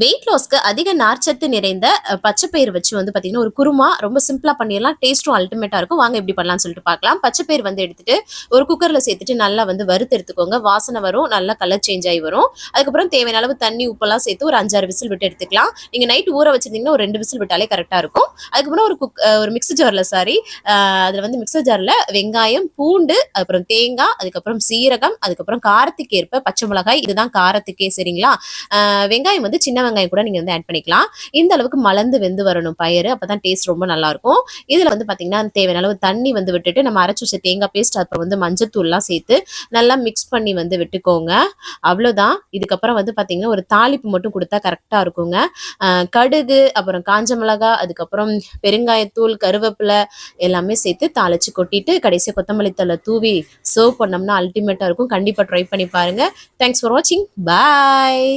Wait லாஸ்க்கு அதிக நார்ச்சத்து நிறைந்த பச்சைப்பயிறு வச்சு வந்து பார்த்தீங்கன்னா, ஒரு குருமா ரொம்ப சிம்பிளா பண்ணிடலாம். டேஸ்ட்டும் அல்டிமேட்டா இருக்கும். வாங்க எப்படி பண்ணலாம்னு சொல்லிட்டு பார்க்கலாம். பச்சைப்பயிறு வந்து எடுத்துட்டு, ஒரு குக்கர்ல சேர்த்துட்டு நல்லா வந்து வறுத்து எடுத்துக்கோங்க. வாசனை வரும். நல்லா கலர் சேஞ்ச் ஆகி வரும். அதுக்கப்புறம் தேவையான அளவு தண்ணி, உப்பெல்லாம் சேர்த்து ஒரு 5, 6 விசில் விட்டு எடுத்துக்கலாம். நீங்க நைட் ஊற வச்சிருந்தீங்கன்னா, ஒரு 2 விசில் விட்டாலே கரெக்ட்டா இருக்கும். அதுக்கப்புறம் ஒரு மிக்ஸி ஜார்ல அதில வந்து மிக்ஸர் ஜார்ல வெங்காயம், பூண்டு, அப்புறம் தேங்காய், அதுக்கப்புறம் சீரகம், அதுக்கப்புறம் காரத்துக்கு ஏற்ப பச்சை மிளகாய். இதுதான் காரத்துக்கே சரிங்களா? வெங்காயம் வந்து சின்ன வெங்காயம் கூட நீங்க வந்து ஆட் பண்ணிக்கலாம். இந்த அளவுக்கு மலர்ந்து வெந்து வரணும் பயறு. அப்பதான் டேஸ்ட் ரொம்ப நல்லாருக்கும். இதுல வந்து பார்த்தீங்கன்னா, தேவையான அளவு தண்ணி வந்து விட்டுட்டு, நம்ம அரைச்சு வச்ச தேங்காய் பேஸ்ட், அப்புறம் வந்து மஞ்சத்தூள்லாம் சேர்த்து நல்லா மிக்ஸ் பண்ணி வந்து விட்டுக்கோங்க. அவ்வளோதான். இதுக்கப்புறம் வந்து பார்த்தீங்கன்னா, ஒரு தாளிப்பு மட்டும் குடுத்தா கரெக்ட்டா இருக்குங்க. கடுகு, அப்புறம் காஞ்ச மிளகா, அதுக்கப்புறம் பெருங்காயத்தூள், கருவேப்பிலை எல்லாமே சேர்த்து தாளிச்சு கொட்டிட்டு, கடைசியா கொத்தமல்லி தழை தூவி சர்வ் பண்ணோம்னா அல்டிமேட்டா இருக்கும். கண்டிப்பா ட்ரை பண்ணி பாருங்க. தேங்க்ஸ் ஃபார் வாட்சிங். பாய்.